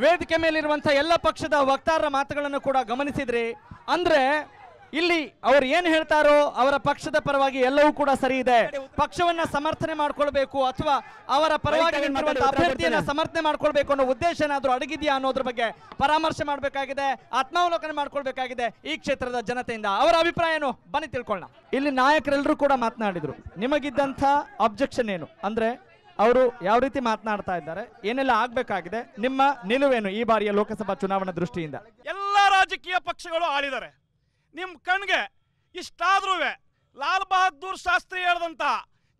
ವೇದಿಕೆ ಮೇಲಿರುವಂತಹ ಎಲ್ಲ ಪಕ್ಷದ ವಕ್ತಾರರ ಮಾತುಗಳನ್ನು ಕೂಡ ಗಮನಿಸಿದ್ರಿ ಅಂದ್ರೆ ಇಲ್ಲಿ ಅವರು ಏನು ಹೇಳ್ತಾರೋ ಅವರ ಪಕ್ಷದ ಪರವಾಗಿ ಎಲ್ಲವೂ ಕೂಡ ಸರಿ ಇದೆ. ಪಕ್ಷವನ್ನ ಸಮರ್ಥನೆ ಮಾಡ್ಕೊಳ್ಬೇಕು ಅಥವಾ ಅವರ ಪರವಾಗಿ ನಿಂತಿರುವಂತಹ ಅಭ್ಯರ್ಥಿಯನ್ನ ಸಮರ್ಥನೆ ಮಾಡ್ಕೊಳ್ಬೇಕು ಅನ್ನೋ ಉದ್ದೇಶ ಏನಾದ್ರೂ ಅಡಗಿದೆಯಾ ಅನ್ನೋದ್ರ ಬಗ್ಗೆ ಪರಾಮರ್ಶೆ ಮಾಡಬೇಕಾಗಿದೆ, ಆತ್ಮಾವಲೋಕನ ಮಾಡ್ಕೊಳ್ಬೇಕಾಗಿದೆ ಈ ಕ್ಷೇತ್ರದ ಜನತೆಯಿಂದ. ಅವರ ಅಭಿಪ್ರಾಯ ಏನು ಬನ್ನಿ ತಿಳ್ಕೊಳ್ಳೋಣ. ಇಲ್ಲಿ ನಾಯಕರೆಲ್ಲರೂ ಕೂಡ ಮಾತನಾಡಿದ್ರು. ನಿಮಗಿದ್ದಂಥ ಅಬ್ಜೆಕ್ಷನ್ ಏನು ಅಂದ್ರೆ ಅವರು ಯಾವ ರೀತಿ ಮಾತನಾಡ್ತಾ ಇದ್ದಾರೆ, ಏನೆಲ್ಲ ಆಗ್ಬೇಕಾಗಿದೆ, ನಿಮ್ಮ ನಿಲುವೇನು ಈ ಬಾರಿಯ ಲೋಕಸಭಾ ಚುನಾವಣಾ ದೃಷ್ಟಿಯಿಂದ? ಎಲ್ಲ ರಾಜಕೀಯ ಪಕ್ಷಗಳು ಆಳಿದ್ದಾರೆ. ನಿಮ್ಮ ಕಣ್ಗೆ ಇಷ್ಟಾದ್ರೂ ಲಾಲ್ ಬಹದ್ದೂರ್ ಶಾಸ್ತ್ರಿ ಹೇಳಿದಂತ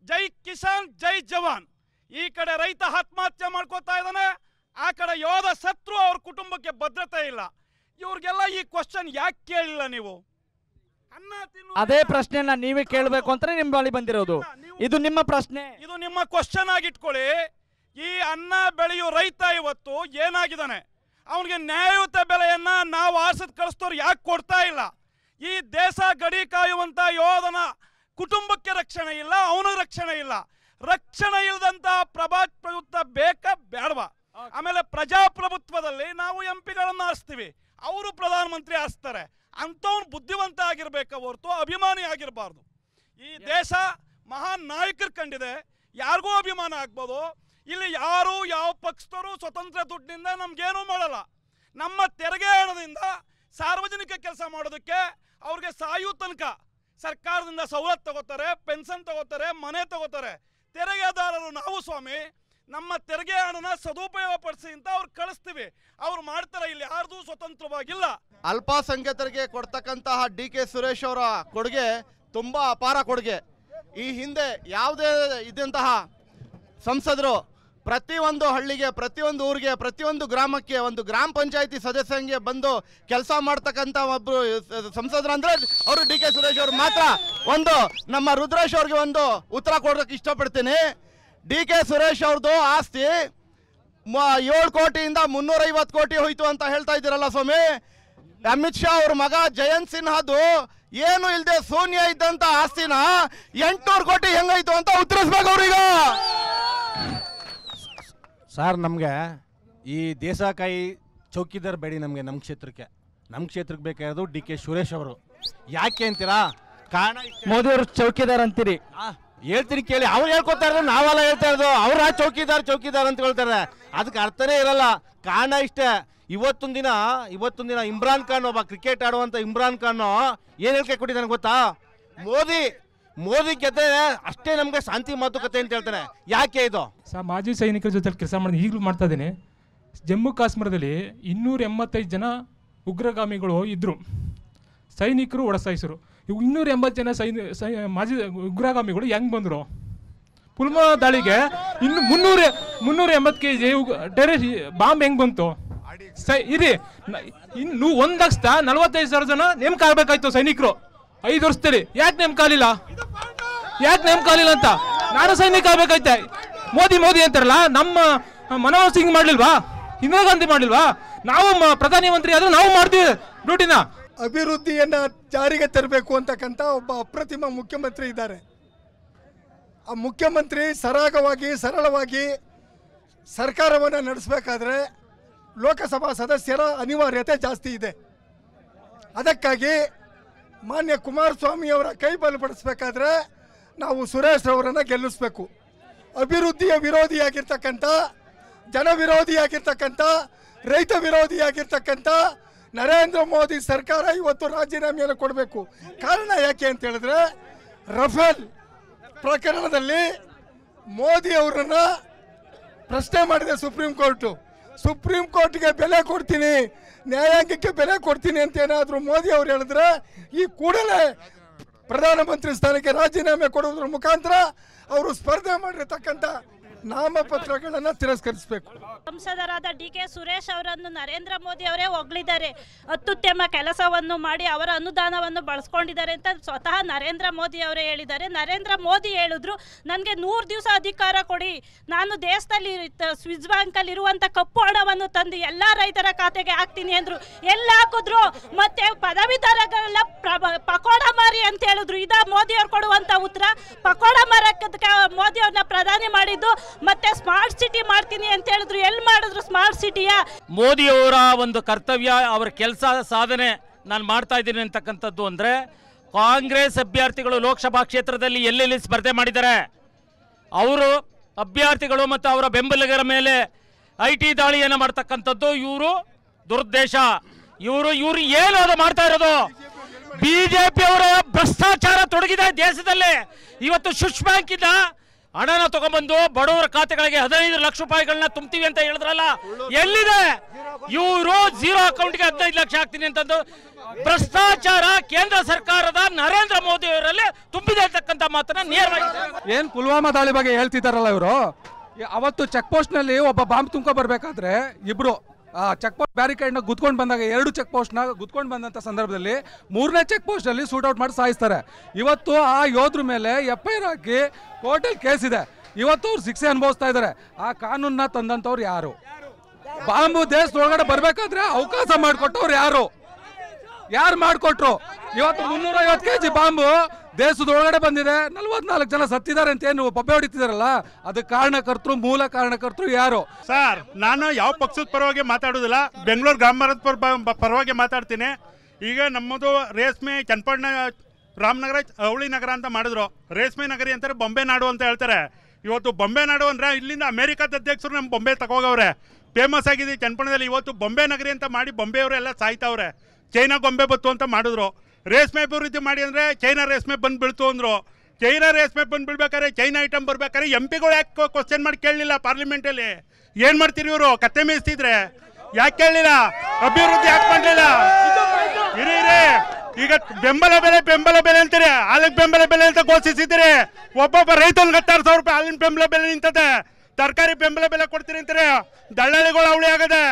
ಜೈ ಕಿಸಾನ್ ಜೈ ಜವಾನ್, ಈ ಕಡೆ ರೈತ ಆತ್ಮಹತ್ಯೆ ಮಾಡ್ಕೋತಾ ಇದ್ದಾನೆ, ಆ ಕಡೆ ಯೋಧ ಸತ್ರು, ಅವ್ರ ಕುಟುಂಬಕ್ಕೆ ಭದ್ರತೆ ಇಲ್ಲ. ಇವ್ರಿಗೆಲ್ಲ ಈ ಕ್ವಶನ್ ಯಾಕೆ ಕೇಳಿಲ್ಲ ನೀವು? ಅದೇ ಪ್ರಶ್ನೆನ ನೀವೇ ಕೇಳಬೇಕು ಅಂತ ನಿಮ್ಮ ಬಳಿ ಬಂದಿರೋದು. ಇದು ನಿಮ್ಮ ಪ್ರಶ್ನೆ, ಇದು ನಿಮ್ಮ ಕ್ವಶನ್ ಆಗಿಟ್ಕೊಳ್ಳಿ. ಈ ಅನ್ನ ಬೆಳೆಯೋ ರೈತ ಇವತ್ತು ಏನಾಗಿದ್ದಾನೆ, ಅವನಿಗೆ ನ್ಯಾಯಯುತ ಬೆಲೆಯನ್ನ ನಾವು ಆರಿಸಿದ ಕಳಿಸ್ತವ್ರು ಯಾಕೆ ಕೊಡ್ತಾ ಇಲ್ಲ? ಈ ದೇಶ ಗಡಿ ಕಾಯುವಂತ ಯೋಧನ ಕುಟುಂಬಕ್ಕೆ ರಕ್ಷಣೆ ಇಲ್ಲ, ಅವನಿಗೆ ರಕ್ಷಣೆ ಇಲ್ಲ. ರಕ್ಷಣೆ ಇಲ್ಲದಂತ ಪ್ರಭುತ್ವ ಬೇಕಾ ಬೇಡವಾ? ಆಮೇಲೆ ಪ್ರಜಾಪ್ರಭುತ್ವದಲ್ಲಿ ನಾವು ಎಂಪಿಗಳನ್ನ ಆರಿಸ್ತೀವಿ, ಅವರು ಪ್ರಧಾನಮಂತ್ರಿ ಆರಿಸ್ತಾರೆ. ಅಂಥವ್ನು ಬುದ್ಧಿವಂತ ಆಗಿರ್ಬೇಕು ಹೊರತು ಅಭಿಮಾನಿ ಆಗಿರಬಾರ್ದು. ಈ ದೇಶ ಮಹಾನ್ ನಾಯಕರು ಕಂಡಿದೆ, ಯಾರಿಗೂ ಅಭಿಮಾನ ಆಗ್ಬೋದು. ಇಲ್ಲಿ ಯಾರು ಯಾವ ಪಕ್ಷದವರು ಸ್ವತಂತ್ರ ದುಡ್ಡಿನಿಂದ ನಮ್ಗೇನೂ ಮಾಡಲ್ಲ. ನಮ್ಮ ತೆರಿಗೆ ಹಣದಿಂದ ಸಾರ್ವಜನಿಕ ಕೆಲಸ ಮಾಡೋದಕ್ಕೆ ಅವ್ರಿಗೆ ಸಾಯೋ ತನಕ ಸರ್ಕಾರದಿಂದ ಸವಲತ್ತು ತಗೋತಾರೆ, ಪೆನ್ಷನ್ ತಗೋತಾರೆ, ಮನೆ ತಗೋತಾರೆ. ತೆರಿಗೆದಾರರು ನಾವು ಸ್ವಾಮಿ, ನಮ್ಮ ತೆರಿಗೆ ಹಣನ ಸದುಪಯೋಗ ಪಡಿಸಿ ಅಂತ ಅವ್ರು ಕಳಿಸ್ತೀವಿ, ಅವ್ರು ಮಾಡ್ತಾರೆ. ಇಲ್ಲಿ ಯಾರ್ದು ಸ್ವತಂತ್ರವಾಗಿಲ್ಲ. ಅಲ್ಪಸಂಖ್ಯಾತರಿಗೆ ಕೊಡ್ತಕ್ಕಂತಹ ಡಿ ಕೆ ಸುರೇಶ್ ಅವರ ಕೊಡುಗೆ ತುಂಬಾ ಅಪಾರ ಕೊಡುಗೆ. ಈ ಹಿಂದೆ ಯಾವುದೇ ಇದ್ದಂತಹ ಸಂಸದರು ಪ್ರತಿಯೊಂದು ಹಳ್ಳಿಗೆ, ಪ್ರತಿಯೊಂದು ಊರಿಗೆ, ಪ್ರತಿಯೊಂದು ಗ್ರಾಮಕ್ಕೆ ಒಂದು ಗ್ರಾಮ ಪಂಚಾಯತಿ ಸದಸ್ಯಂಗೆ ಬಂದು ಕೆಲಸ ಮಾಡ್ತಕ್ಕಂಥ ಒಬ್ಬರು ಸಂಸದರು ಅಂದ್ರೆ ಅವರು ಡಿ ಕೆ ಸುರೇಶ್ ಅವರು ಮಾತ್ರ. ಒಂದು ನಮ್ಮ ರುದ್ರೇಶ್ ಅವ್ರಿಗೆ ಒಂದು ಉತ್ತರ ಕೊಡೋಕೆ ಇಷ್ಟಪಡ್ತೀನಿ. ಡಿ ಕೆ ಸುರೇಶ್ ಅವ್ರದ್ದು ಆಸ್ತಿ 7 ಕೋಟಿಯಿಂದ 350 ಕೋಟಿ ಹೋಯ್ತು ಅಂತ ಹೇಳ್ತಾ ಇದ್ದೀರಲ್ಲ ಸ್ವಾಮಿ. ಅಮಿತ್ ಶಾ ಅವ್ರ ಮಗ ಜಯಂತ್ ಸಿನ್ಹಾದು ಏನು ಇಲ್ಲದೆ ಶೂನ್ಯ ಇದ್ದಂತ ಆಸ್ತಿನ 800 ಕೋಟಿ ಹೆಂಗಾಯ್ತು ಅಂತ ಉತ್ತರಿಸ್ಬೇಕು ಅವ್ರೀಗ. ಸರ್, ನಮಗೆ ಈ ದೇಸಕಾಯಿ ಚೌಕಿದಾರ್ ಬೇಡಿ. ನಮಗೆ ನಮ್ಮ ಕ್ಷೇತ್ರಕ್ಕೆ ಬೇಕಾಗಿರೋದು ಡಿ ಕೆ ಸುರೇಶ್ ಅವರು. ಯಾಕೆ ಅಂತೀರಾ? ಕಾರಣ ಮೋದಿ ಅವರು ಚೌಕಿದಾರ್ ಅಂತೀರಿ. ಹೇಳ್ತೀನಿ ಕೇಳಿ, ಅವ್ರು ಹೇಳ್ಕೊತಾ ಇರೋದು, ನಾವೆಲ್ಲ ಹೇಳ್ತಾ ಇರೋದು. ಅವ್ರ ಚೌಕಿದಾರ್ ಅಂತ ಹೇಳ್ತಾರೆ, ಅದಕ್ಕೆ ಅರ್ಥನೇ ಇರಲ್ಲ. ಕಾರಣ ಇಷ್ಟೇ, ಇವತ್ತೊಂದು ದಿನ ಇಮ್ರಾನ್ ಖಾನ್, ಒಬ್ಬ ಕ್ರಿಕೆಟ್ ಆಡುವಂತ ಇಮ್ರಾನ್ ಖಾನ್ ಏನ್ ಹೇಳಿಕೆ ಕೊಟ್ಟಿದ್ದಾನೆ ಗೊತ್ತಾ? ಮೋದಿ ಗೆದ್ದೆ ಅಷ್ಟೇ ನಮ್ಗೆ ಶಾಂತಿ ಮಾತುಕತೆ ಅಂತ ಹೇಳ್ತಾನೆ. ಯಾಕೆ ಇದು? ಮಾಜಿ ಸೈನಿಕರ ಜೊತೆ ಕೆಲಸ ಮಾಡಿ ಈಗಲೂ ಮಾಡ್ತಾ ಇದ್ದೀನಿ. ಜಮ್ಮು ಕಾಶ್ಮೀರದಲ್ಲಿ 285 ಜನ ಉಗ್ರಗಾಮಿಗಳು ಇದ್ರು, ಸೈನಿಕರು ಒಡಸಾಯಿಸರು. ಇವು 280 ಜನ ಮಾಜಿ ಉಗ್ರಗಾಮಿಗಳು ಹೆಂಗ್ ಬಂದರು? ಪುಲ್ವಾಮಾ ದಾಳಿಗೆ 380 kg ಟೆರರಿಸ್ಟ್ ಬಾಂಬ್ ಹೆಂಗ್ ಬಂತು? ಇರಿ, ಇನ್ನು 1,45,000 ಜನ ನೇಮಕ ಆಗ್ಬೇಕಾಯ್ತು ಸೈನಿಕರು 5 ವರ್ಷದಲ್ಲಿ. ಯಾಕೆ ನೇಮಕ ಆಗಲಿಲ್ಲ ಅಂತ ನಾನು ಸೈನಿಕ ಆಗ್ಬೇಕಾಯ್ತೆ. ಮೋದಿ ಅಂತಾರಲ್ಲ, ನಮ್ಮ ಮನಮೋಹನ್ ಸಿಂಗ್ ಮಾಡ್ಲಿಲ್ವಾ? ಇಂದಿರಾ ಗಾಂಧಿ ಮಾಡ್ಲಿಲ್ವಾ? ನಾವು ಪ್ರಧಾನಿ ಮಂತ್ರಿ ಆದ್ರೂ ನಾವು ಮಾಡ್ತೀವಿ ಡ್ಯೂಟಿನ. ಅಭಿವೃದ್ಧಿಯನ್ನ ಜಾರಿಗೆ ತರಬೇಕು ಅಂತಕ್ಕಂಥ ಒಬ್ಬ ಅಪ್ರತಿಮ ಮುಖ್ಯಮಂತ್ರಿ ಇದ್ದಾರೆ. ಆ ಮುಖ್ಯಮಂತ್ರಿ ಸರಳವಾಗಿ ಸರ್ಕಾರವನ್ನು ನಡೆಸಬೇಕಾದ್ರೆ ಲೋಕಸಭಾ ಸದಸ್ಯರ ಅನಿವಾರ್ಯತೆ ಜಾಸ್ತಿ ಇದೆ. ಅದಕ್ಕಾಗಿ ಮಾನ್ಯ ಕುಮಾರಸ್ವಾಮಿ ಅವರ ಕೈ ಬಲಪಡಿಸಬೇಕಾದ್ರೆ ನಾವು ಸುರೇಶ್ ಅವರನ್ನು ಗೆಲ್ಲಿಸಬೇಕು. ಅಭಿವೃದ್ಧಿಯ ವಿರೋಧಿಯಾಗಿರ್ತಕ್ಕಂಥ, ಜನ ವಿರೋಧಿಯಾಗಿರ್ತಕ್ಕಂಥ, ರೈತ ವಿರೋಧಿಯಾಗಿರ್ತಕ್ಕಂಥ ನರೇಂದ್ರ ಮೋದಿ ಸರ್ಕಾರ ಇವತ್ತು ರಾಜೀನಾಮೆಯನ್ನು ಕೊಡಬೇಕು. ಕಾರಣ ಯಾಕೆ ಅಂತ ಹೇಳಿದ್ರೆ, ರಫೇಲ್ ಪ್ರಕರಣದಲ್ಲಿ ಮೋದಿ ಅವರನ್ನು ಪ್ರಶ್ನೆ ಮಾಡಿದೆ ಸುಪ್ರೀಂ ಕೋರ್ಟ್ಗೆ ಬೆಲೆ ಕೊಡ್ತೀನಿ, ನ್ಯಾಯಾಂಗಕ್ಕೆ ಬೆಲೆ ಕೊಡ್ತೀನಿ ಅಂತ ಏನಾದರೂ ಮೋದಿ ಅವರು ಹೇಳಿದ್ರೆ ಈ ಕೂಡಲೇ ಪ್ರಧಾನಮಂತ್ರಿ ಸ್ಥಾನಕ್ಕೆ ರಾಜೀನಾಮೆ ಕೊಡುವುದರ ಮುಖಾಂತರ ಅವರು ಸ್ಪರ್ಧೆ ಮಾಡಿರತಕ್ಕಂಥ ನಾಮಪತ್ರಗಳನ್ನು ತಿರಸ್ಕರಿಸಬೇಕು. ಸಂಸದರಾದ ಡಿ ಕೆ ಸುರೇಶ್ ಅವರನ್ನು ನರೇಂದ್ರ ಮೋದಿ ಅವರೇ ಹೊಗಳಿದ್ದಾರೆ. ಅತ್ಯುತ್ತಮ ಕೆಲಸವನ್ನು ಮಾಡಿ ಅವರ ಅನುದಾನವನ್ನು ಬಳಸ್ಕೊಂಡಿದ್ದಾರೆ ಅಂತ ಸ್ವತಃ ನರೇಂದ್ರ ಮೋದಿ ಅವರೇ ಹೇಳಿದ್ದಾರೆ. ನರೇಂದ್ರ ಮೋದಿ ಹೇಳಿದ್ರು, ನನಗೆ 100 ದಿವಸ ಅಧಿಕಾರ ಕೊಡಿ, ನಾನು ದೇಶದಲ್ಲಿ ಸ್ವಿಸ್ ಬ್ಯಾಂಕಲ್ಲಿ ಇರುವಂಥ ಕಪ್ಪು ಹಣವನ್ನು ತಂದು ಎಲ್ಲ ರೈತರ ಖಾತೆಗೆ ಹಾಕ್ತೀನಿ ಅಂದರು. ಎಲ್ಲ ಹಾಕಿದ್ರು. ಮತ್ತೆ ಪದವೀಧರಗಳೆಲ್ಲ ಪಕೋಡ ಮಾರಿ ಅಂತ ಹೇಳಿದ್ರು. ಇದ ಮೋದಿ ಅವ್ರು ಕೊಡುವಂತ ಉತ್ತರ? ಪಕೋಡ ಮಾರಕ್ಕೆ ಮೋದಿ ಅವ್ರನ್ನ ಪ್ರಧಾನಿ ಮಾಡಿದ್ದು. ಮತ್ತೆ ಸ್ಮಾರ್ಟ್ ಸಿಟಿ ಮಾಡ್ತೀನಿ ಅಂತ ಹೇಳಿದ್ರು, ಎಲ್ಲಿ ಮಾಡಿದ್ರು ಸ್ಮಾರ್ಟ್ ಸಿಟಿಯ? ಮೋದಿಯವರ ಒಂದು ಕರ್ತವ್ಯ, ಅವರ ಕೆಲಸ ಸಾಧನೆ ನಾನು ಮಾಡ್ತಾ ಇದ್ದೀನಿ ಅಂತಕ್ಕಂಥದ್ದು ಅಂದರೆ, ಕಾಂಗ್ರೆಸ್ ಅಭ್ಯರ್ಥಿಗಳು ಲೋಕಸಭಾ ಕ್ಷೇತ್ರದಲ್ಲಿ ಎಲ್ಲೆಲ್ಲಿ ಸ್ಪರ್ಧೆ ಮಾಡಿದ್ದಾರೆ, ಅವರು ಅಭ್ಯರ್ಥಿಗಳು ಮತ್ತು ಅವರ ಬೆಂಬಲಿಗರ ಮೇಲೆ IT ದಾಳಿಯನ್ನು ಮಾಡ್ತಕ್ಕಂಥದ್ದು ಇವರು ದುರುದ್ದೇಶ. ಇವರು ಏನು ಅದು ಮಾಡ್ತಾ ಇರೋದು? BJP ಅವರ ಭ್ರಷ್ಟಾಚಾರ ತೊಡಗಿದೆ ದೇಶದಲ್ಲಿ. ಇವತ್ತು ಸ್ವಿಸ್ ಬ್ಯಾಂಕಿಂದ ಹಣನ ತಗೊಂಡ್ಬಂದು ಬಡವರ ಖಾತೆಗಳಿಗೆ 15 ಲಕ್ಷ ರೂಪಾಯಿಗಳನ್ನ ತುಂಬ್ತೀವಿ ಅಂತ ಹೇಳಿದ್ರಲ್ಲ, ಎಲ್ಲಿದೆ? ಇವರು ಝೀರೋ ಅಕೌಂಟ್ಗೆ 15 ಲಕ್ಷ ಹಾಕ್ತೀನಿ ಅಂತಂದು ಭ್ರಷ್ಟಾಚಾರ ಕೇಂದ್ರ ಸರ್ಕಾರದ ನರೇಂದ್ರ ಮೋದಿ ಅವರಲ್ಲಿ ತುಂಬಿದೆ ಅಂತಕ್ಕಂಥ ಮಾತನ್ನ ನೇರವಾಗಿ. ಏನ್ ಪುಲ್ವಾಮಾ ದಾಳಿ ಬಗ್ಗೆ ಹೇಳ್ತಿದ್ದಾರಲ್ಲ ಇವರು, ಅವತ್ತು ಚೆಕ್ ಪೋಸ್ಟ್ ನಲ್ಲಿ ಒಬ್ಬ ಬಾಂಬ್ ತುಂಬ್ಕೊ ಬರ್ಬೇಕಾದ್ರೆ ಇಬ್ರು ಚೆಕ್ ಪೋಸ್ಟ್ ಬ್ಯಾರಿಕೇಡ್ ನ ಗುದ್ಕೊಂಡು ಬಂದಾಗ 2 ಚೆಕ್ ಪೋಸ್ಟ್ ನ ಗುದ್ಕೊಂಡು ಬಂದಂತ ಸಂದರ್ಭದಲ್ಲಿ 3ನೇ ಚೆಕ್ ಪೋಸ್ಟ್ ಅಲ್ಲಿ ಶೂಟ್ ಔಟ್ ಮಾಡಿ ಸಾಯಿಸ್ತಾರೆ. ಇವತ್ತು ಆ ಯೋಧರ ಮೇಲೆ FIR ಹಾಕಿ ಕೋರ್ಟಲ್ಲಿ ಕೇಸ್ ಇದೆ. ಇವತ್ತು ಅವ್ರು ಶಿಕ್ಷೆ ಅನುಭವಿಸ್ತಾ ಇದ್ದಾರೆ. ಆ ಕಾನೂನನ್ನ ತಂದಂತವ್ರು ಯಾರು? ಬಾಂಬು ದೇಶದೊಳಗಡೆ ಬರ್ಬೇಕಾದ್ರೆ ಅವಕಾಶ ಮಾಡಿಕೊಟ್ಟವ್ರು ಯಾರು ಮಾಡಿಕೊಟ್ರು? ಇವತ್ತು 350 kg ಬಾಂಬು ದೇಶದೊಳಗಡೆ ಬಂದಿದೆ, 44 ಜನ ಸತ್ತಿದ್ದಾರೆ ಅಂತ ಏನು ಪಬ್ಬೆ ಹೊಡಿತಿದಾರಲ್ಲ, ಅದಕ್ಕೆ ಮೂಲ ಕಾರಣಕರ್ತರು ಯಾರು? ಸರ್, ನಾನು ಯಾವ ಪಕ್ಷದ ಪರವಾಗಿ ಮಾತಾಡೋದಿಲ್ಲ, ಬೆಂಗಳೂರು ಗ್ರಾಮಾಂತರ ಪರವಾಗಿ ಮಾತಾಡ್ತೀನಿ. ಈಗ ನಮ್ಮದು ರೇಷ್ಮೆ ಚನ್ನಪಟ್ಟಣ ರಾಮನಗರ ಅವಳಿ ನಗರ ಅಂತ ಮಾಡಿದ್ರು, ರೇಷ್ಮೆ ನಗರಿ ಅಂತಾರೆ, ಬೊಂಬೆ ನಾಡು ಅಂತ ಹೇಳ್ತಾರೆ. ಇವತ್ತು ಬೊಂಬೆ ನಾಡು ಅಂದರೆ ಇಲ್ಲಿಂದ ಅಮೆರಿಕದ ಅಧ್ಯಕ್ಷರು ನಮ್ಮ ಬೊಂಬೆ ತಗೋಗವ್ರೆ, ಫೇಮಸ್ ಆಗಿದೆ ಚನ್ನಪಟ್ಟಣದಲ್ಲಿ. ಇವತ್ತು ಬೊಂಬೆ ನಗರಿ ಅಂತ ಮಾಡಿ ಬೊಂಬೆಯವರೆಲ್ಲ ಸಾಯ್ತಾವ್ರೆ. ಚೈನಾ ಗೊಂಬೆ ಬತ್ತು ಅಂತ ಮಾಡಿದ್ರು. ರೇಷ್ಮೆ ಅಭಿವೃದ್ಧಿ ಮಾಡಿ ಅಂದರೆ ಚೈನಾ ರೇಷ್ಮೆ ಬಂದು ಬೀಳ್ತು ಅಂದರು. ಚೈನಾ ರೇಷ್ಮೆ ಬಂದು ಬೀಳ್ಬೇಕಾದ್ರೆ, ಚೈನಾ ಐಟಮ್ ಬರ್ಬೇಕಾದ್ರೆ MP ಗಳು ಯಾಕೆ ಕ್ವಶನ್ ಮಾಡಿ ಕೇಳಲಿಲ್ಲ ಪಾರ್ಲಿಮೆಂಟಲ್ಲಿ? ಏನು ಮಾಡ್ತೀರಿ ಇವರು? ಕತ್ತೆ ಮೇಯಿಸ್ತಿದ್ರೆ ಯಾಕೆ ಕೇಳಲಿಲ್ಲ? ಅಭಿವೃದ್ಧಿ ಯಾಕೆ ಮಾಡಲಿಲ್ಲ? ಇರಿ ಈಗ ಬೆಂಬಲ ಬೆಲೆ ಅಂತೀರಿ, ಹಾಲಿನ ಬೆಂಬಲ ಬೆಲೆ ಅಂತ ಘೋಷಿಸಿದ್ದೀರಿ. ಒಬ್ಬೊಬ್ಬ ರೈತನಿಗೆ 16,000 ರೂಪಾಯಿ ಹಾಲಿನ ಬೆಂಬಲ ಬೆಲೆ ನಿಂತದೆ. ತರಕಾರಿ ಬೆಂಬಲ ಬೆಲೆ ಕೊಡ್ತೀರಿ ಅಂತಾರೆ, ದಳ್ಳಾಳಿಗಳು ಅವಳಿ ಆಗದೆ.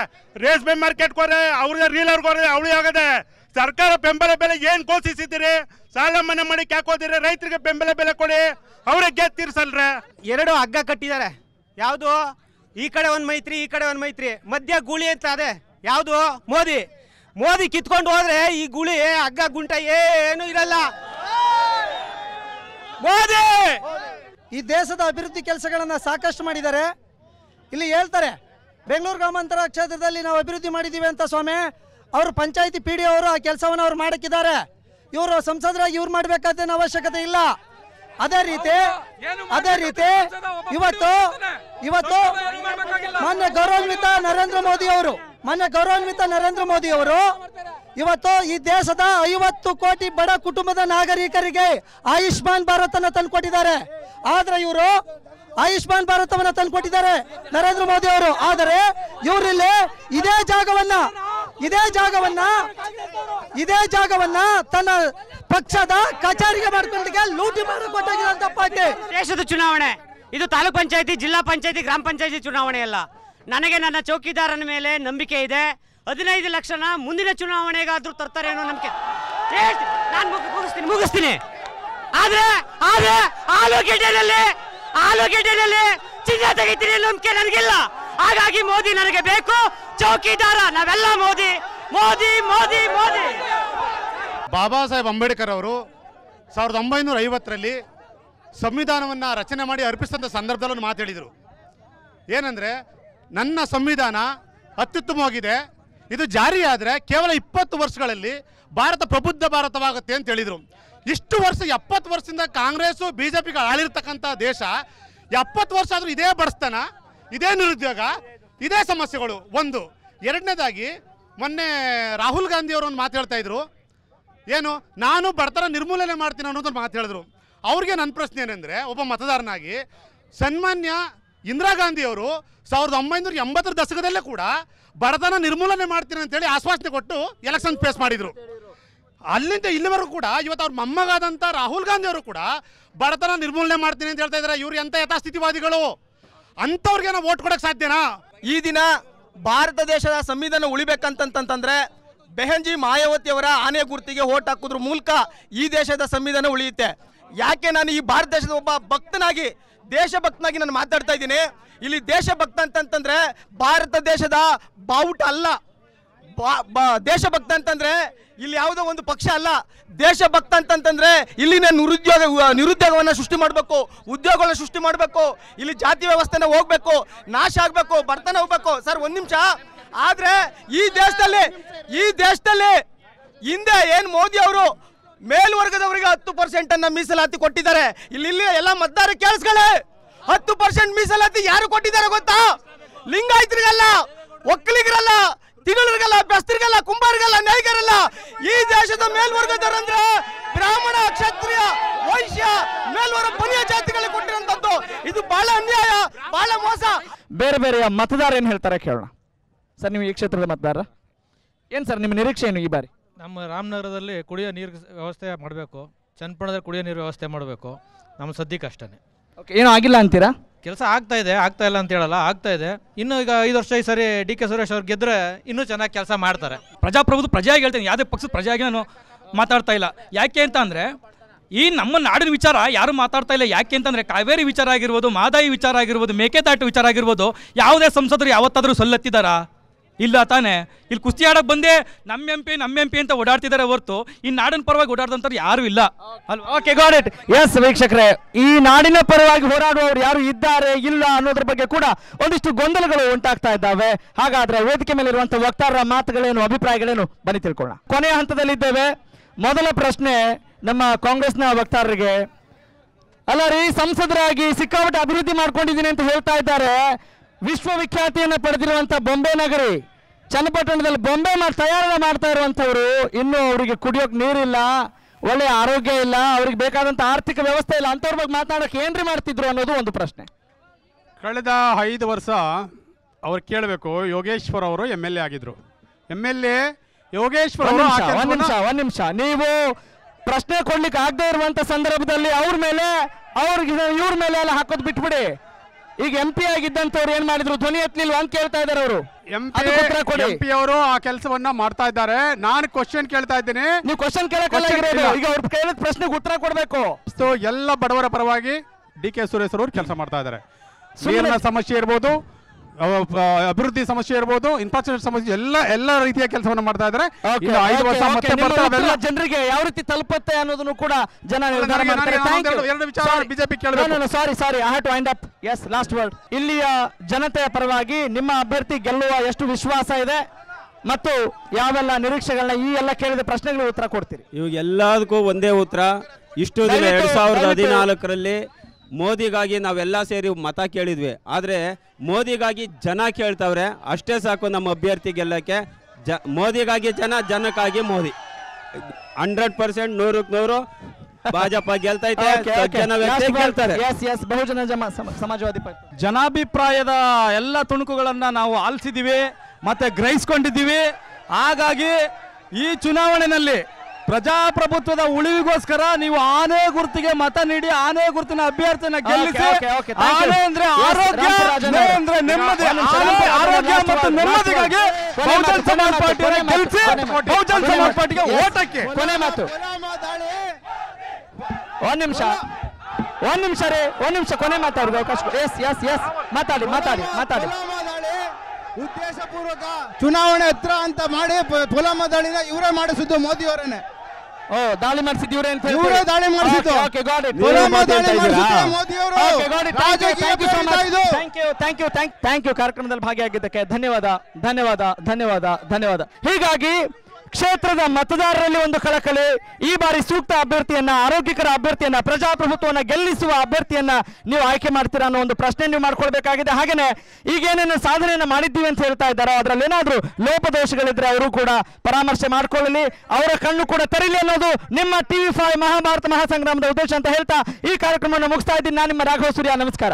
ರೇಷ್ಮೆ ಮಾರ್ಕೆಟ್ಗೆ ಹೋದ್ರೆ ಅವ್ರಿಗೆ ರೀಲರ್ಗೆ ಹೋದ್ರೆ ಅವಳಿ ಆಗದೆ. ಸರ್ಕಾರ ಬೆಂಬಲ ಬೆಲೆ ಏನು ಘೋಷಿಸಿದ್ದೀರಿ? ಸಾಲ ಮನ್ನಾ ಮಾಡಿ ಕ್ಯಾಕೋದಿರಿ, ರೈತರಿಗೆ ಬೆಂಬಲ ಬೆಲೆ ಕೊಡಿ, ಅವ್ರಿಗೆ ಗೆದ್ದು ತೀರ್ಸಲ್ರೆ. 2 ಹಗ್ಗ ಕಟ್ಟಿದ್ದಾರೆ. ಯಾವುದು? ಈ ಕಡೆ ಒಂದು ಮೈತ್ರಿ, ಈ ಕಡೆ ಒಂದು ಮೈತ್ರಿ, ಮಧ್ಯ ಗೂಳಿ ಅಂತ ಅದೇ. ಯಾವುದು? ಮೋದಿ ಕಿತ್ಕೊಂಡು ಹೋದ್ರೆ ಈ ಗುಳಿ ಹಗ್ಗ ಗುಂಟ ಏನು ಇರಲ್ಲ. ಮೋದಿ ಈ ದೇಶದ ಅಭಿವೃದ್ಧಿ ಕೆಲಸಗಳನ್ನ ಸಾಕಷ್ಟು ಮಾಡಿದ್ದಾರೆ. ಇಲ್ಲಿ ಹೇಳ್ತಾರೆ ಬೆಂಗಳೂರು ಗ್ರಾಮಾಂತರ ಕ್ಷೇತ್ರದಲ್ಲಿ ನಾವು ಅಭಿವೃದ್ಧಿ ಮಾಡಿದ್ದೀವಿ ಅಂತ. ಸ್ವಾಮಿ, ಅವರು ಪಂಚಾಯತಿ PD ಅವರು ಆ ಕೆಲಸವನ್ನು ಅವ್ರು ಮಾಡಕ್ಕಿದ್ದಾರೆ. ಇವರು ಸಂಸದರಾಗಿ ಇವ್ರು ಮಾಡಬೇಕಾದ ಅವಶ್ಯಕತೆ ಇಲ್ಲ. ಅದೇ ರೀತಿ ಇವತ್ತು ಮಾನ್ಯ ಗೌರವಾನ್ವಿತ ನರೇಂದ್ರ ಮೋದಿ ಅವರು ಇವತ್ತು ಈ ದೇಶದ 50 ಕೋಟಿ ಬಡ ಕುಟುಂಬದ ನಾಗರಿಕರಿಗೆ ಆಯುಷ್ಮಾನ್ ಭಾರತನ ತಂದುಕೊಟ್ಟಿದ್ದಾರೆ. ಆದ್ರೆ ಇವರು ಆಯುಷ್ಮಾನ್ ಭಾರತವನ್ನ ತಂದುಕೊಟ್ಟಿದ್ದಾರೆ ನರೇಂದ್ರ ಮೋದಿ ಅವರು. ಆದರೆ ಇವರಿಲ್ಲಿ ಇದೇ ಜಾಗವನ್ನ ತನ್ನ ಪಕ್ಷದ ಕಚೇರಿಗೆ ಮಾಡ್ಕೊಂಡಿಗೆ ಲೂಟಿ ಮಾಡಿಕೊಟ್ಟಿರುವಂತ ಪಾರ್ಟಿ. ದೇಶದ ಚುನಾವಣೆ ಇದು ತಾಲೂಕ್ ಪಂಚಾಯತಿ, ಜಿಲ್ಲಾ ಪಂಚಾಯತಿ, ಗ್ರಾಮ ಪಂಚಾಯತಿ ಚುನಾವಣೆ ಅಲ್ಲ. ನನಗೆ ನನ್ನ ಚೌಕಿದಾರನ ಮೇಲೆ ನಂಬಿಕೆ ಇದೆ. 15 ಲಕ್ಷನ ಮುಂದಿನ ಚುನಾವಣೆಗಾದ್ರೂ ತರ್ತಾರೆ ಅನ್ನೋ ನಂಬಿಕೆ. ನಾನು ಮುಗಿಸ್ತೀನಿ. ಆದ್ರೆ ಆಲೂಗೆಡ್ಡೆನಲ್ಲಿ ಚಿನ್ನ ತೆಗಿತೀನಿ ನಂಬಿಕೆ ನನಗಿಲ್ಲ. ಹಾಗಾಗಿ ಮೋದಿ ನನಗೆ ಬೇಕು, ಚೌಕಿದಾರ ನಾವೆಲ್ಲ ಮೋದಿ. ಬಾಬಾ ಸಾಹೇಬ್ ಅಂಬೇಡ್ಕರ್ ಅವರು 1950ರಲ್ಲಿ ಸಂವಿಧಾನವನ್ನು ರಚನೆ ಮಾಡಿ ಅರ್ಪಿಸಿದಂಥ ಸಂದರ್ಭದಲ್ಲಿ ಮಾತು ಹೇಳಿದರು. ಏನಂದರೆ, ನನ್ನ ಸಂವಿಧಾನ ಅತ್ಯುತ್ತಮವಾಗಿದೆ, ಇದು ಜಾರಿಯಾದರೆ ಕೇವಲ 20 ವರ್ಷಗಳಲ್ಲಿ ಭಾರತ ಪ್ರಬುದ್ಧ ಭಾರತವಾಗುತ್ತೆ ಅಂತ ಹೇಳಿದರು. ಇಷ್ಟು ವರ್ಷ 70 ವರ್ಷದಿಂದ ಕಾಂಗ್ರೆಸ್ಸು BJPಗೆ ಆಳಿರ್ತಕ್ಕಂಥ ದೇಶ 70 ವರ್ಷ ಆದರೂ ಇದೇ ಬಡಸ್ತಾನ, ಇದೇ ನಿರುದ್ಯೋಗ, ಇದೇ ಸಮಸ್ಯೆಗಳು. ಒಂದು. ಎರಡನೇದಾಗಿ ಮೊನ್ನೆ ರಾಹುಲ್ ಗಾಂಧಿ ಅವರು ಒಂದು ಮಾತು ಹೇಳ್ತಾ ಇದ್ರು, ಏನು ನಾನು ಬಡತನ ನಿರ್ಮೂಲನೆ ಮಾಡ್ತೀನಿ ಅನ್ನೋದನ್ನು ಮಾತು ಹೇಳಿದ್ರು. ಅವ್ರಿಗೆ ನನ್ನ ಪ್ರಶ್ನೆ ಏನೆಂದರೆ, ಒಬ್ಬ ಮತದಾರನಾಗಿ ಸನ್ಮಾನ್ಯ ಇಂದಿರಾ ಗಾಂಧಿ ಅವರು 1980ರ ದಶಕದಲ್ಲೇ ಕೂಡ ಬಡತನ ನಿರ್ಮೂಲನೆ ಮಾಡ್ತೀನಿ ಅಂತೇಳಿ ಆಶ್ವಾಸನೆ ಕೊಟ್ಟು ಎಲೆಕ್ಷನ್ ಫೇಸ್ ಮಾಡಿದರು. ಅಲ್ಲಿಂದ ಇಲ್ಲಿವರೆಗೂ ಕೂಡ ಇವತ್ತು ಅವ್ರ ಮೊಮ್ಮಗಾದಂಥ ರಾಹುಲ್ ಗಾಂಧಿ ಅವರು ಕೂಡ ಬಡತನ ನಿರ್ಮೂಲನೆ ಮಾಡ್ತೀನಿ ಅಂತ ಹೇಳ್ತಾ ಇದ್ದಾರೆ. ಇವ್ರು ಎಂಥ ಯಥಾಸ್ಥಿತಿವಾದಿಗಳು? ಅಂಥವ್ರಿಗೆ ನಾವು ವೋಟ್ ಕೊಡೋಕ್ಕೆ ಸಾಧ್ಯನಾ? ಈ ದಿನ ಭಾರತ ದೇಶದ ಸಂವಿಧಾನ ಉಳಿಬೇಕಂತಂತಂದ್ರೆ ಬೆಹಂಜಿ ಮಾಯಾವತಿ ಅವರ ಆನೆ ಗುರ್ತಿಗೆ ವೋಟ್ ಹಾಕೋದ್ರ ಮೂಲಕ ಈ ದೇಶದ ಸಂವಿಧಾನ ಉಳಿಯುತ್ತೆ. ಯಾಕೆ ನಾನು ಈ ಭಾರತ ದೇಶದ ಒಬ್ಬ ಭಕ್ತನಾಗಿ, ದೇಶಭಕ್ತನಾಗಿ ನಾನು ಮಾತಾಡ್ತಾ ಇದ್ದೀನಿ. ಇಲ್ಲಿ ದೇಶಭಕ್ತ ಅಂತಂತಂದ್ರೆ ಭಾರತ ದೇಶದ ಬಾವುಟ ಅಲ್ಲ, ದೇಶಭಕ್ತ ಅಂತಂದ್ರೆ ಇಲ್ಲಿ ಯಾವುದೋ ಒಂದು ಪಕ್ಷ ಅಲ್ಲ. ದೇಶಭಕ್ತ ಅಂತಂತಂದ್ರೆ ಇಲ್ಲಿನ ನಿರುದ್ಯೋಗವನ್ನ ಸೃಷ್ಟಿ ಮಾಡಬೇಕು, ಉದ್ಯೋಗಗಳನ್ನ ಸೃಷ್ಟಿ ಮಾಡಬೇಕು, ಇಲ್ಲಿ ಜಾತಿ ವ್ಯವಸ್ಥೆನ ಹೋಗ್ಬೇಕು, ನಾಶ ಆಗ್ಬೇಕು, ಬರ್ತನ ಹೋಗ್ಬೇಕು. ಸರ್ ಒಂದ್ ನಿಮಿಷ. ಆದ್ರೆ ಈ ದೇಶದಲ್ಲಿ ಹಿಂದೆ ಏನ್ ಮೋದಿ ಅವರು ಮೇಲ್ವರ್ಗದವರಿಗೆ 10% ಅನ್ನ ಮೀಸಲಾತಿ ಕೊಟ್ಟಿದ್ದಾರೆ. ಇಲ್ಲಿ ಎಲ್ಲ ಮತದಾರ ಕೇಳಿಸ್ಕೊಳ್ಳಿ, 10% ಮೀಸಲಾತಿ ಯಾರು ಕೊಟ್ಟಿದ್ದಾರೆ ಗೊತ್ತಾ? ಲಿಂಗಾಯತರಿಗಲ್ಲ, ಒಕ್ಕಲಿಗರಲ್ಲ, ತಿಗಳರಿಗಲ್ಲ, ಬೆಸ್ತರಿಗಲ್ಲ, ಕುಂಬಾರಿಗಲ್ಲ, ನೇಯ್ಗರಲ್ಲ. ಈ ದೇಶದ ಮೇಲ್ವರ್ಗದವರಂದ್ರೆ ಬ್ರಾಹ್ಮಣ, ಕ್ಷತ್ರಿಯ, ವೈಶ್ಯ, ಮೇಲ್ವರ್ಗ ಬಲಿಯ ಜಾತಿಗಳಿಗೆ ಕೊಟ್ಟಿರುವಂತದ್ದು. ಇದು ಬಹಳ ಅನ್ಯಾಯ, ಬಹಳ ಮೋಸ. ಬೇರೆ ಬೇರೆ ಮತದಾರ ಏನ್ ಹೇಳ್ತಾರೆ ಕೇಳೋಣ. ಸರ್, ನೀವು ಈ ಕ್ಷೇತ್ರದ ಮತದಾರ, ಏನ್ ಸರ್ ನಿಮ್ಮ ನಿರೀಕ್ಷೆ ಏನು ಈ ಬಾರಿ? ನಮ್ಮ ರಾಮನಗರದಲ್ಲಿ ಕುಡಿಯೋ ನೀರು ವ್ಯವಸ್ಥೆ ಮಾಡಬೇಕು, ಚನ್ನಪಟ್ಟಣದಲ್ಲಿ ಕುಡಿಯೋ ನೀರು ವ್ಯವಸ್ಥೆ ಮಾಡಬೇಕು. ನಮ್ಮ ಸದ್ಯಕ್ಕೆ ಅಷ್ಟೇ. ಓಕೆ, ಏನೂ ಆಗಿಲ್ಲ ಅಂತೀರಾ? ಕೆಲಸ ಆಗ್ತಾ ಇದೆ, ಆಗ್ತಾ ಇಲ್ಲ ಅಂತ ಹೇಳಲ್ಲ, ಆಗ್ತಾ ಇದೆ. ಇನ್ನು ಈಗ 5 ವರ್ಷ ಈ ಸರಿ ಡಿ ಕೆ ಸುರೇಶ್ ಅವ್ರು ಗೆದ್ರೆ ಇನ್ನೂ ಚೆನ್ನಾಗಿ ಕೆಲಸ ಮಾಡ್ತಾರೆ. ಪ್ರಜಾಪ್ರಭುತ್ವ ಪ್ರಜೆಯಾಗಿ ಹೇಳ್ತೇನೆ, ಯಾವುದೇ ಪಕ್ಷದ ಪ್ರಜೆಯಾಗಿ ನಾನು ಮಾತಾಡ್ತಾ ಇಲ್ಲ. ಯಾಕೆ ಅಂತ ಅಂದರೆ ಈ ನಮ್ಮ ನಾಡಿನ ವಿಚಾರ ಯಾರು ಮಾತಾಡ್ತಾ ಇಲ್ಲ. ಯಾಕೆ ಅಂತಂದರೆ ಕಾವೇರಿ ವಿಚಾರ ಆಗಿರ್ಬೋದು, ಮಾದಾಯಿ ವಿಚಾರ ಆಗಿರ್ಬೋದು, ಮೇಕೆದಾಟು ವಿಚಾರ ಆಗಿರ್ಬೋದು, ಯಾವುದೇ ಸಂಸದರು ಯಾವತ್ತಾದರೂ ಸೊಲ್ಲತ್ತಿದ್ದಾರಾ? ಇಲ್ಲ ತಾನೇ. ಇಲ್ಲಿ ಕುಸ್ತಿ ಆಡಕ್ಕೆ ಬಂದೇ ನಮ್ಮ ಎಂ ಪಿ ಅಂತ ಓಡಾಡ್ತಿದ್ದಾರೆ ಹೊರತು ಈ ನಾಡಿನ ಪರವಾಗಿ ಓಡಾಡ್ದಂಥವ್ರು ಯಾರು ಇಲ್ಲ. Okay, got it. ಎಸ್ ವೀಕ್ಷಕರೇ, ಈ ನಾಡಿನ ಪರವಾಗಿ ಹೋರಾಡುವವರು ಯಾರು ಇದ್ದಾರೆ ಇಲ್ಲ ಅನ್ನೋದ್ರ ಬಗ್ಗೆ ಕೂಡ ಒಂದಿಷ್ಟು ಗೊಂದಲಗಳು ಉಂಟಾಗ್ತಾ ಇದ್ದಾವೆ. ಹಾಗಾದ್ರೆ ವೇದಿಕೆ ಮೇಲೆ ಇರುವಂತಹ ವಕ್ತಾರರ ಮಾತುಗಳೇನು, ಅಭಿಪ್ರಾಯಗಳೇನು, ಬನ್ನಿ ತಿಳ್ಕೊಳ್ಳೋಣ. ಕೊನೆಯ ಹಂತದಲ್ಲಿದ್ದೇವೆ. ಮೊದಲ ಪ್ರಶ್ನೆ ನಮ್ಮ ಕಾಂಗ್ರೆಸ್ನ ವಕ್ತಾರರಿಗೆ. ಅಲ್ಲ ರೀ, ಸಂಸದರಾಗಿ ಸಿಕ್ಕಾಪಟ್ಟೆ ಅಭಿವೃದ್ಧಿ ಮಾಡ್ಕೊಂಡಿದ್ದೀನಿ ಅಂತ ಹೇಳ್ತಾ ಇದ್ದಾರೆ. ವಿಶ್ವವಿಖ್ಯಾತಿಯನ್ನು ಪಡೆದಿರುವಂತ ಬೊಂಬೆ ನಗರಿ ಚನ್ನಪಟ್ಟಣದಲ್ಲಿ ಬೊಂಬೆ ತಯಾರಣೆ ಮಾಡ್ತಾ ಇರುವಂತವರು ಇನ್ನು ಅವರಿಗೆ ಕುಡಿಯೋಕೆ ನೀರಿಲ್ಲ, ಒಳ್ಳೆಯ ಆರೋಗ್ಯ ಇಲ್ಲ, ಅವ್ರಿಗೆ ಬೇಕಾದಂತ ಆರ್ಥಿಕ ವ್ಯವಸ್ಥೆ ಇಲ್ಲ. ಅಂತವ್ರ ಬಗ್ಗೆ ಮಾತಾಡೋಕೆ ಏನ್ರಿ ಮಾಡ್ತಿದ್ರು ಅನ್ನೋದು ಒಂದು ಪ್ರಶ್ನೆ. ಕಳೆದ 5 ವರ್ಷ ಅವ್ರು ಕೇಳಬೇಕು. ಯೋಗೇಶ್ವರ್ ಅವರು MLA ಆಗಿದ್ರು. MLA ಯೋಗೇಶ್ವರ್ ಅವರು ಒಂದ್ ನಿಮಿಷ ನೀವು ಪ್ರಶ್ನೆ ಕೊಡ್ಲಿಕ್ಕೆ ಆಗದೆ ಇರುವಂತ ಸಂದರ್ಭದಲ್ಲಿ ಅವ್ರ ಮೇಲೆ ಇವ್ರ ಮೇಲೆ ಎಲ್ಲ ಹಾಕೋದು ಬಿಟ್ಬಿಡಿ. ಈಗ MP ಆಗಿದ್ದಂತವ್ರು ಏನ್ ಮಾಡಿದ್ರು? ಧ್ವನಿ ಎತ್ತಲಿಲ್ವಾ ಅಂತ ಕೇಳ್ತಾ ಇದ್ದಾರೆ ಅವರು. MP ಅವರು ಆ ಕೆಲಸವನ್ನ ಮಾಡ್ತಾ ಇದ್ದಾರೆ. ನಾನು ಕ್ವಶನ್ ಕೇಳ್ತಾ ಇದ್ದೀನಿ. ನೀವು ಕ್ವಶನ್ ಕೇಳಕ್ಕಲ್ಲ, ಈಗ ಅವ್ರು ಕೇಳಿದ ಪ್ರಶ್ನೆಗೆ ಉತ್ತರ ಕೊಡ್ಬೇಕು. ಎಲ್ಲ ಬಡವರ ಪರವಾಗಿ DK ಸುರೇಶ್ ಅವರು ಕೆಲಸ ಮಾಡ್ತಾ ಇದ್ದಾರೆ. ನೀರಿನ ಸಮಸ್ಯೆ ಇರ್ಬೋದು, ಅಭಿವೃದ್ಧಿ ಸಮಸ್ಯೆ ಇರ್ಬೋದು, ಇನ್ಫ್ರಾಸ್ಟ್ರಕ್ಚರ್ ಸಮಸ್ಯೆ, ಎಲ್ಲ ರೀತಿಯ ಕೆಲಸವನ್ನು ಮಾಡ್ತಾ ಇದ್ದಾರೆ. 5 ವರ್ಷ ಮತ್ತೆ ಜನರಿಗೆ ಯಾವ ರೀತಿ ತಲುಪುತ್ತೆ ಅನ್ನೋದನ್ನು ಕೂಡ ಜನ ನಿರ್ಧಾರ ಮಾಡ್ತಾರೆ. ಬಿಜೆಪಿ ಕೇಳಬೇಕು. Sorry, I have to wind up. Yes, last word. ಇಲ್ಲಿಯ ಜನತೆಯ ಪರವಾಗಿ ನಿಮ್ಮ ಅಭ್ಯರ್ಥಿ ಗೆಲ್ಲುವ ಎಷ್ಟು ವಿಶ್ವಾಸ ಇದೆ ಮತ್ತು ಯಾವೆಲ್ಲ ನಿರೀಕ್ಷೆಗಳನ್ನ ಈ ಎಲ್ಲ ಕೇಳಿದ ಪ್ರಶ್ನೆಗಳಿಗೆ ಉತ್ತರ ಕೊಡ್ತೀರಿ? ಇವಾಗ ಎಲ್ಲದಕ್ಕೂ ಒಂದೇ ಉತ್ತರ. ಇಷ್ಟು ದಿನ 2014ರಲ್ಲಿ ಮೋದಿಗಾಗಿ ನಾವೆಲ್ಲ ಸೇರಿ ಮತ ಕೇಳಿದ್ವಿ. ಆದರೆ ಮೋದಿಗಾಗಿ ಜನ ಕೇಳ್ತವ್ರೆ. ಅಷ್ಟೇ ಸಾಕು ನಮ್ಮ ಅಭ್ಯರ್ಥಿ ಗೆಲ್ಲಕ್ಕೆ. ಮೋದಿಗಾಗಿ ಜನಕ್ಕಾಗಿ ಮೋದಿ. 100% 100% ಭಾಜಪ ಗೆಲ್ತೈತೆ. ಬಹುಜನ ಸಮಾಜವಾದಿ ಪಕ್ಷ ಜನಾಭಿಪ್ರಾಯದ ಎಲ್ಲ ತುಣುಕುಗಳನ್ನ ನಾವು ಆಲಿಸಿದ್ದೀವಿ ಮತ್ತೆ ಗ್ರಹಿಸ್ಕೊಂಡಿದ್ದೀವಿ. ಹಾಗಾಗಿ ಈ ಚುನಾವಣೆಯಲ್ಲಿ ಪ್ರಜಾಪ್ರಭುತ್ವದ ಉಳಿವಿಗೋಸ್ಕರ ನೀವು ಆನೆ ಗುರುತಿಗೆ ಮತ ನೀಡಿ ಆನೆ ಗುರುತಿನ ಅಭ್ಯರ್ಥಿನ ಗೆಲ್ಲಿಸಿ. ಆನೆ ಅಂದ್ರೆ ಆರೋಗ್ಯ, ಅಂದ್ರೆ ನೆಮ್ಮದಿ. ಆರೋಗ್ಯ ಮತ್ತು ನೆಮ್ಮದಿಗಾಗಿ ಬಹುಜನ್ ಸಮಾಜ್ ಪಾರ್ಟಿಯನ್ನು ಗೆಲ್ಲಿಸಿ. ಬಹುಜನ್ ಸಮಾಜ್ ಪಾರ್ಟಿಗೆ ಓಟಕ್ಕೆ. ಕೊನೆ ಮಾತು. ಒಂದ್ ನಿಮಿಷ ರೀ, ಒಂದ್ ನಿಮಿಷ ಕೊನೆ ಮಾತಾಡ್ಬೇಕು ಅವಕಾಶ. ಎಸ್ ಮಾತಾಡಿ. ಉದ್ದೇಶಪೂರ್ವಕ ಚುನಾವಣೆ ಹತ್ರ ಅಂತ ಮಾಡಿ ಪುಲ್ವಾಮಾ ದಾಳಿನ ಇವರೇ ಮಾಡಿಸಿದ್ದು, ಮೋದಿ ಅವರೇನೆ. ದಾಳಿ ಮಾಡಿಸಿದ್ದು ಇವರೇ ಅಂತ ಇವರೇ ದಾಳಿ ಮಾಡಿಸಿದ್ದು. ಪುಲ್ವಾಮಾ ದಾಳಿ ಮಾಡಿಸಿದ್ದು ಮೋದಿ ಅವರು. ಥ್ಯಾಂಕ್ ಯು ಕಾರ್ಯಕ್ರಮದಲ್ಲಿ ಭಾಗಿಯಾಗಿದ್ದಕ್ಕೆ ಧನ್ಯವಾದ. ಹೀಗಾಗಿ ಕ್ಷೇತ್ರದ ಮತದಾರರಲ್ಲಿ ಒಂದು ಕಳಕಳಿ. ಈ ಬಾರಿ ಸೂಕ್ತ ಅಭ್ಯರ್ಥಿಯನ್ನ, ಆರೋಗ್ಯಕರ ಅಭ್ಯರ್ಥಿಯನ್ನ, ಪ್ರಜಾಪ್ರಭುತ್ವವನ್ನು ಗೆಲ್ಲಿಸುವ ಅಭ್ಯರ್ಥಿಯನ್ನ ನೀವು ಆಯ್ಕೆ ಮಾಡ್ತೀರಾ ಅನ್ನೋ ಒಂದು ಪ್ರಶ್ನೆ ನೀವು ಮಾಡ್ಕೊಳ್ಬೇಕಾಗಿದೆ. ಹಾಗೇನೆ ಈಗೇನೇನು ಸಾಧನೆಯನ್ನ ಮಾಡಿದ್ದೀವಿ ಅಂತ ಹೇಳ್ತಾ ಇದ್ದಾರೋ ಅದರಲ್ಲಿ ಏನಾದ್ರೂ ಲೋಪದೋಷಗಳಿದ್ರೆ ಅವರು ಕೂಡ ಪರಾಮರ್ಶೆ ಮಾಡ್ಕೊಳ್ಳಲಿ, ಅವರ ಕಣ್ಣು ಕೂಡ ತೆರೀಲಿ ಅನ್ನೋದು ನಿಮ್ಮ TV5 ಮಹಾಭಾರತ ಮಹಾಸಂಗ್ರಾಮದ ಉದ್ದೇಶ ಅಂತ ಹೇಳ್ತಾ ಈ ಕಾರ್ಯಕ್ರಮವನ್ನು ಮುಗಿಸ್ತಾ ಇದ್ದೀನಿ. ನಾನು ನಿಮ್ಮ ರಾಘವ ಸೂರ್ಯ. ನಮಸ್ಕಾರ.